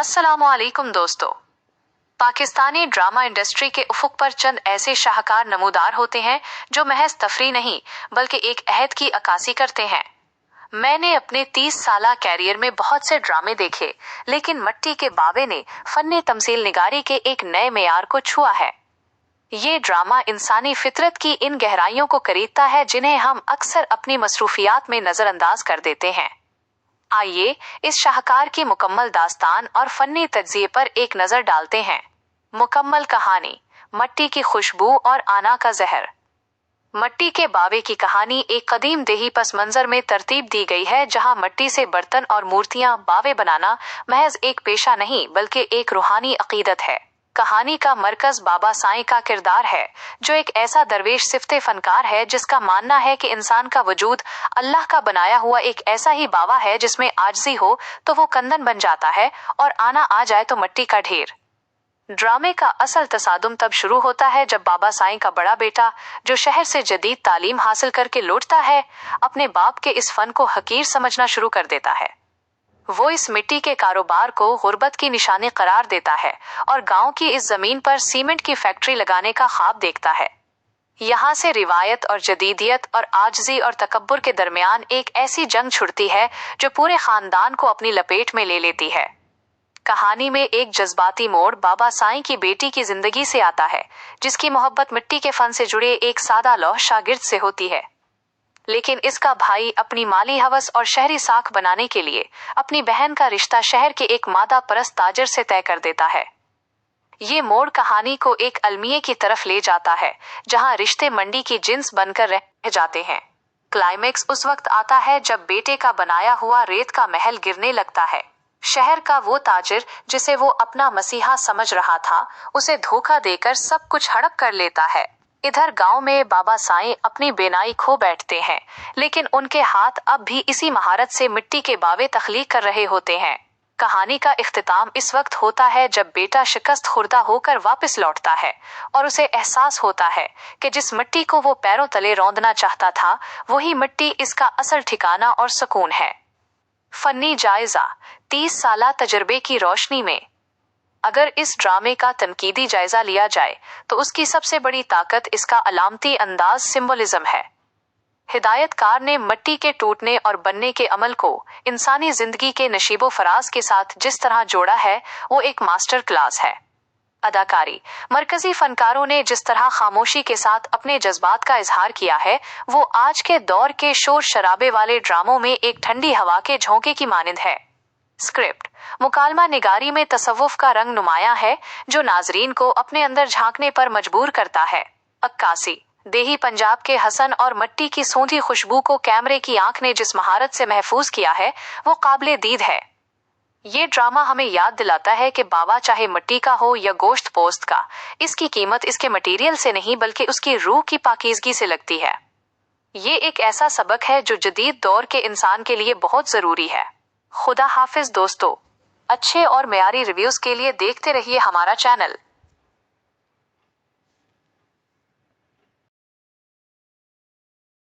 अस्सलामुअलैकुम दोस्तों। Pakistani drama industry के उफुक पर चंद ऐसे शाहकार नमूदार होते हैं जो महज तफरी नहीं बल्कि एक अहद की अक्कासी करते हैं। मैंने अपने 30 साला कैरियर में बहुत से ड्रामे देखे, लेकिन मट्टी के बावे ने फन्ने तमसील निगारी के एक नए मेयार को छुआ है। ये ड्रामा इंसानी फितरत की इन गहराइयों को करीदता है जिन्हें हम अक्सर अपनी मसरूफियात में नजरअंदाज कर देते हैं। आइए इस शाहकार की मुकम्मल दास्तान और फन्नी तज्जिए पर एक नजर डालते हैं। मुकम्मल कहानी, मट्टी की खुशबू और आना का जहर। मट्टी के बावे की कहानी एक कदीम देही पस मंजर में तरतीब दी गई है, जहां मट्टी से बर्तन और मूर्तियां बावे बनाना महज एक पेशा नहीं बल्कि एक रूहानी अकीदत है। कहानी का मरकज बाबा साईं का किरदार है, जो एक ऐसा दरवेश सिफ्ते फनकार है जिसका मानना है कि इंसान का वजूद अल्लाह का बनाया हुआ एक ऐसा ही बावा है जिसमें आजजी हो तो वो कंदन बन जाता है और आना आ जाए तो मट्टी का ढेर। ड्रामे का असल तसादुम तब शुरू होता है जब बाबा साईं का बड़ा बेटा, जो शहर से जदीद तालीम हासिल करके लौटता है, अपने बाप के इस फन को हकीर समझना शुरू कर देता है। वो इस मिट्टी के कारोबार को गुर्बत की निशानी करार देता है और गांव की इस जमीन पर सीमेंट की फैक्ट्री लगाने का ख्वाब देखता है। यहाँ से रिवायत और जदीदियत और आजजी और तकब्बुर के दरमियान एक ऐसी जंग छुड़ती है जो पूरे खानदान को अपनी लपेट में ले लेती है। कहानी में एक जज्बाती मोड़ बाबा साईं की बेटी की जिंदगी से आता है, जिसकी मोहब्बत मिट्टी के फन से जुड़े एक सादा लौह शागिर्द से होती है। लेकिन इसका भाई अपनी माली हवस और शहरी साख बनाने के लिए अपनी बहन का रिश्ता शहर के एक मादा परस्त ताजर से तय कर देता है। ये मोड़ कहानी को एक अलमिये की तरफ ले जाता है, जहां रिश्ते मंडी की जिन्स बनकर रह जाते हैं। क्लाइमेक्स उस वक्त आता है जब बेटे का बनाया हुआ रेत का महल गिरने लगता है। शहर का वो ताजिर जिसे वो अपना मसीहा समझ रहा था, उसे धोखा देकर सब कुछ हड़प कर लेता है। इधर गांव में बाबा साईं अपनी बेनाई खो बैठते हैं, लेकिन उनके हाथ अब भी इसी महारत से मिट्टी के बावे तख्लीक कर रहे होते हैं। कहानी का इख्तिताम इस वक्त होता है जब बेटा शिकस्त खुर्दा होकर वापस लौटता है और उसे एहसास होता है कि जिस मिट्टी को वो पैरों तले रौंदना चाहता था, वही मिट्टी इसका असल ठिकाना और सुकून है। फन्नी जायजा, 30 साला तजर्बे की रोशनी में अगर इस ड्रामे का तनकीदी जायजा लिया जाए तो उसकी सबसे बड़ी ताकत इसका अलामती अंदाज सिंबोलिज्म है। हिदायतकार ने मट्टी के टूटने और बनने के अमल को इंसानी जिंदगी के नशीबो फराज के साथ जिस तरह जोड़ा है, वो एक मास्टर क्लास है। अदाकारी, मरकजी फनकारों ने जिस तरह खामोशी के साथ अपने जज्बात का इजहार किया है, वो आज के दौर के शोर शराबे वाले ड्रामों में एक ठंडी हवा के झोंके की मानिंद है। स्क्रिप्ट, मुकालमा निगारी में तसव्वुफ का रंग नुमाया है, जो नाजरीन को अपने अंदर झांकने पर मजबूर करता है। अक्कासी, देही पंजाब के हसन और मट्टी की सूंधी खुशबू को कैमरे की आंख ने जिस महारत से महफूज किया है, वो काबिले दीद है। ये ड्रामा हमें याद दिलाता है कि बावा चाहे मिट्टी का हो या गोश्त पोस्त का, इसकी कीमत इसके मटेरियल से नहीं बल्कि उसकी रूह की पाकीज़गी से लगती है। ये एक ऐसा सबक है जो जदीद दौर के इंसान के लिए बहुत जरूरी है। खुदा हाफिज दोस्तों। अच्छे और मेयारी रिव्यूज के लिए देखते रहिए हमारा चैनल।